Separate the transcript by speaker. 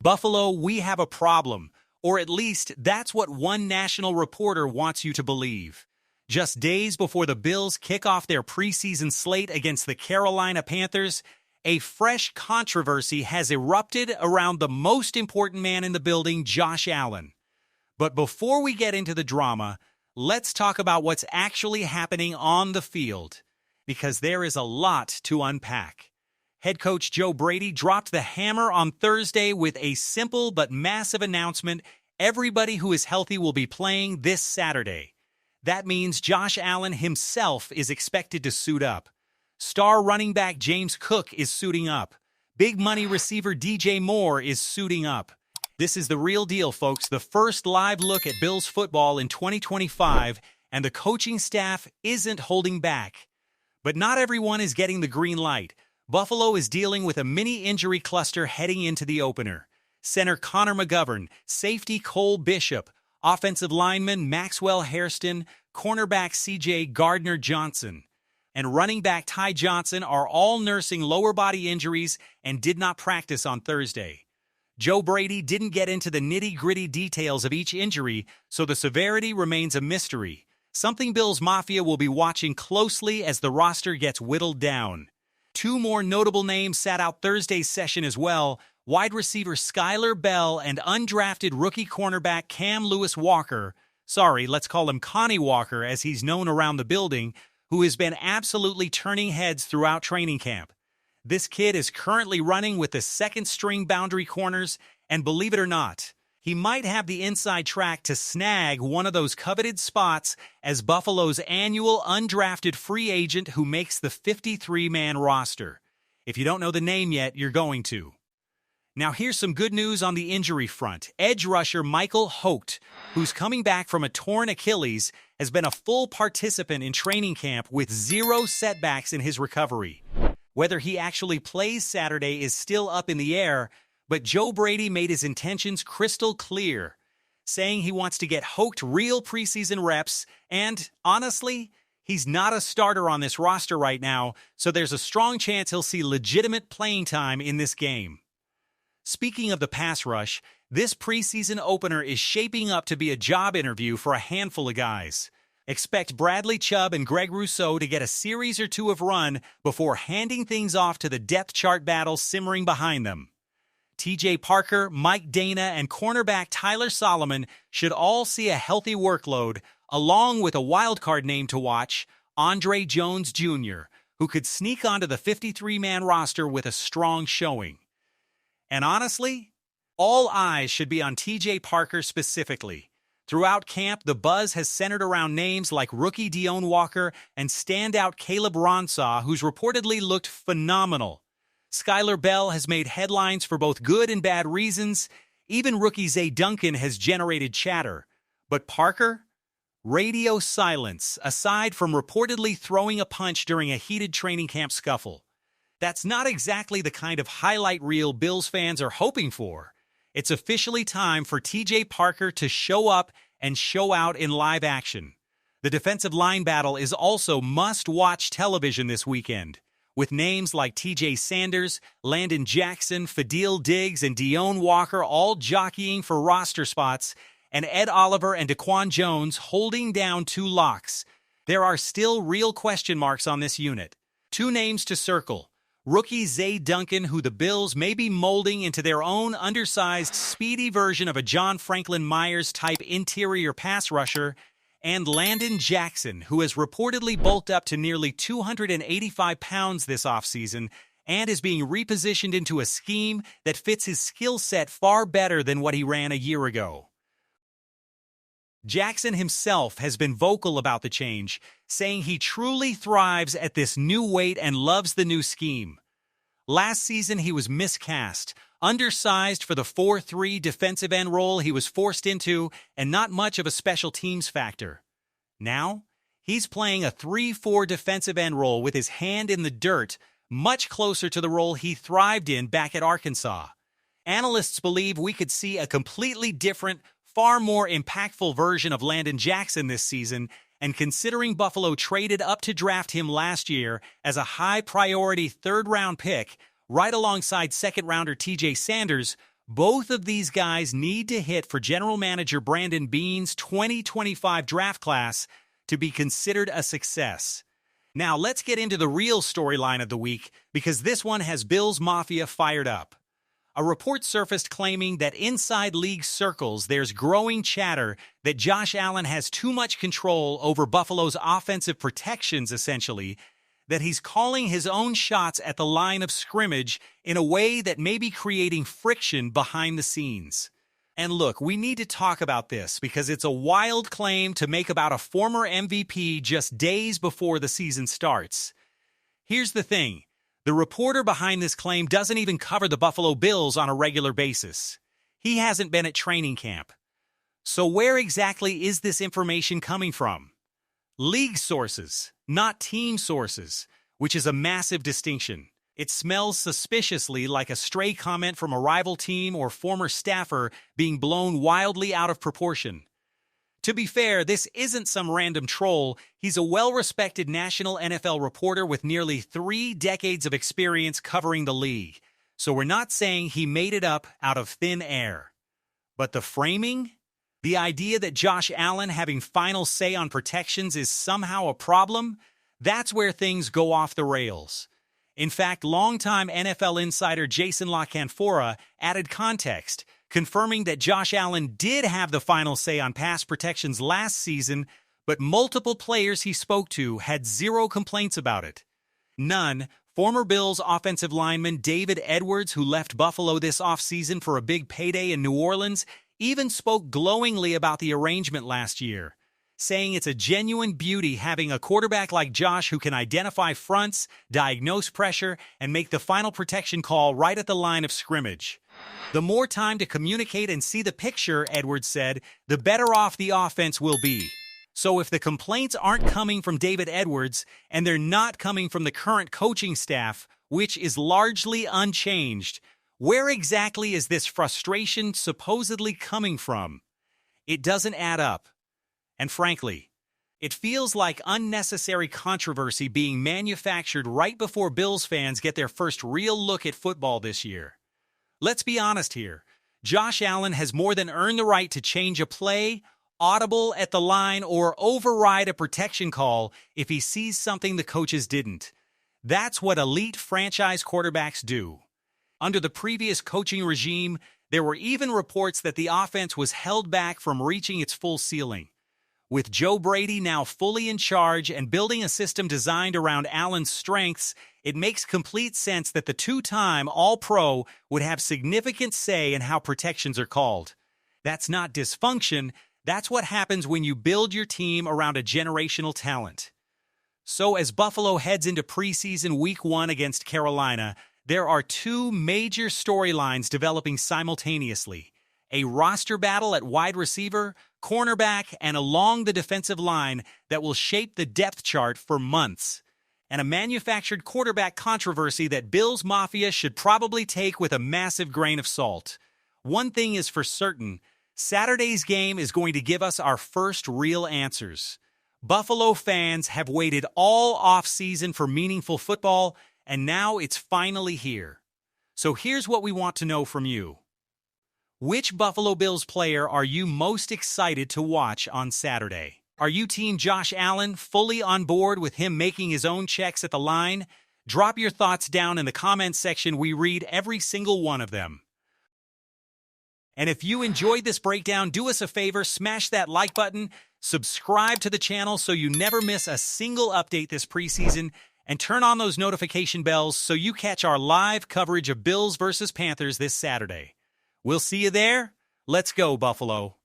Speaker 1: Buffalo, we have a problem, or at least that's what one national reporter wants you to believe. Just days before the Bills kick off their preseason slate against the Carolina Panthers, a fresh controversy has erupted around the most important man in the building, Josh Allen. But before we get into the drama, let's talk about what's actually happening on the field, because there is a lot to unpack. Head coach Joe Brady dropped the hammer on Thursday with a simple but massive announcement: everybody who is healthy will be playing this Saturday. That means Josh Allen himself is expected to suit up. Star running back James Cook is suiting up. Big money receiver DJ Moore is suiting up. This is the real deal, folks. The first live look at Bills football in 2025, and the coaching staff isn't holding back. But not everyone is getting the green light. Buffalo is dealing with a mini-injury cluster heading into the opener. Center Connor McGovern, safety Cole Bishop, offensive lineman Maxwell Hairston, cornerback C.J. Gardner-Johnson, and running back Ty Johnson are all nursing lower body injuries and did not practice on Thursday. Joe Brady didn't get into the nitty-gritty details of each injury, so the severity remains a mystery, something Bills Mafia will be watching closely as the roster gets whittled down. Two more notable names sat out Thursday's session as well: wide receiver Skylar Bell and undrafted rookie cornerback Cam Lewis-Walker, let's call him Connie Walker as he's known around the building, who has been absolutely turning heads throughout training camp. This kid is currently running with the second-string boundary corners, and believe it or not, he might have the inside track to snag one of those coveted spots as Buffalo's annual undrafted free agent who makes the 53-man roster. If you don't know the name yet, you're going to. Now here's some good news on the injury front. Edge rusher Michael Holt, who's coming back from a torn Achilles, has been a full participant in training camp with zero setbacks in his recovery. Whether he actually plays Saturday is still up in the air, but Joe Brady made his intentions crystal clear, saying he wants to get Holt real preseason reps, and honestly, he's not a starter on this roster right now, so there's a strong chance he'll see legitimate playing time in this game. Speaking of the pass rush, this preseason opener is shaping up to be a job interview for a handful of guys. Expect Bradley Chubb and Greg Rousseau to get a series or two of run before handing things off to the depth chart battle simmering behind them. TJ Parker, Mike Dana, and cornerback Tyler Solomon should all see a healthy workload, along with a wildcard name to watch, Andre Jones Jr., who could sneak onto the 53-man roster with a strong showing. And honestly, all eyes should be on TJ Parker specifically. Throughout camp, the buzz has centered around names like rookie Deone Walker and standout Caleb Ronsaw, who's reportedly looked phenomenal. Skylar Bell has made headlines for both good and bad reasons. Even rookie Zay Duncan has generated chatter. But Parker? Radio silence, aside from reportedly throwing a punch during a heated training camp scuffle. That's not exactly the kind of highlight reel Bills fans are hoping for. It's officially time for TJ Parker to show up and show out in live action. The defensive line battle is also must-watch television this weekend, with names like TJ Sanders, Landon Jackson, Fadil Diggs, and Deone Walker all jockeying for roster spots, and Ed Oliver and Daquan Jones holding down two locks. There are still real question marks on this unit. Two names to circle: rookie Zay Duncan, who the Bills may be molding into their own undersized, speedy version of a John Franklin Myers-type interior pass rusher, and Landon Jackson, who has reportedly bulked up to nearly 285 pounds this offseason and is being repositioned into a scheme that fits his skill set far better than what he ran a year ago. Jackson himself has been vocal about the change, saying he truly thrives at this new weight and loves the new scheme. Last season, he was miscast, undersized for the 4-3 defensive end role he was forced into, and not much of a special teams factor. Now, he's playing a 3-4 defensive end role with his hand in the dirt, much closer to the role he thrived in back at Arkansas. Analysts believe we could see a completely different, far more impactful version of Landon Jackson this season, and considering Buffalo traded up to draft him last year as a high-priority third-round pick, right alongside second-rounder TJ Sanders, Both of these guys need to hit for general manager Brandon Beane's 2025 draft class to be considered a success. Now, let's get into the real storyline of the week, because this one has Bills Mafia fired up. A report surfaced claiming that inside league circles there's growing chatter that Josh Allen has too much control over Buffalo's offensive protections, essentially, that he's calling his own shots at the line of scrimmage in a way that may be creating friction behind the scenes. And look, we need to talk about this because it's a wild claim to make about a former MVP just days before the season starts. Here's the thing. The reporter behind this claim doesn't even cover the Buffalo Bills on a regular basis. He hasn't been at training camp. So where exactly is this information coming from? League sources, not team sources, which is a massive distinction. It smells suspiciously like a stray comment from a rival team or former staffer being blown wildly out of proportion. To be fair, this isn't some random troll. He's a well-respected national NFL reporter with nearly 3 decades of experience covering the league. So we're not saying he made it up out of thin air. But the framing? The idea that Josh Allen having final say on protections is somehow a problem? That's where things go off the rails. In fact, longtime NFL insider Jason La Canfora added context, confirming that Josh Allen did have the final say on pass protections last season, but multiple players he spoke to had zero complaints about it. None. Former Bills offensive lineman David Edwards, who left Buffalo this offseason for a big payday in New Orleans, even spoke glowingly about the arrangement last year, saying it's a genuine beauty having a quarterback like Josh who can identify fronts, diagnose pressure, and make the final protection call right at the line of scrimmage. The more time to communicate and see the picture, Edwards said, the better off the offense will be. So if the complaints aren't coming from David Edwards, and they're not coming from the current coaching staff, which is largely unchanged, where exactly is this frustration supposedly coming from? It doesn't add up. And frankly, it feels like unnecessary controversy being manufactured right before Bills fans get their first real look at football this year. Let's be honest here. Josh Allen has more than earned the right to change a play, audible at the line, or override a protection call if he sees something the coaches didn't. That's what elite franchise quarterbacks do. Under the previous coaching regime, there were even reports that the offense was held back from reaching its full ceiling. With Joe Brady now fully in charge and building a system designed around Allen's strengths, it makes complete sense that the two-time All-Pro would have significant say in how protections are called. That's not dysfunction. That's what happens when you build your team around a generational talent. So as Buffalo heads into preseason week 1 against Carolina, there are 2 major storylines developing simultaneously: a roster battle at wide receiver, cornerback, and along the defensive line that will shape the depth chart for months, and a manufactured quarterback controversy that Bills Mafia should probably take with a massive grain of salt. One thing is for certain, Saturday's game is going to give us our first real answers. Buffalo fans have waited all offseason for meaningful football, and now it's finally here. So here's what we want to know from you. Which Buffalo Bills player are you most excited to watch on Saturday? Are you Team Josh Allen, fully on board with him making his own checks at the line? Drop your thoughts down in the comments section. We read every single one of them. And if you enjoyed this breakdown, do us a favor, smash that like button, subscribe to the channel so you never miss a single update this preseason, and turn on those notification bells so you catch our live coverage of Bills versus Panthers this Saturday. We'll see you there. Let's go, Buffalo.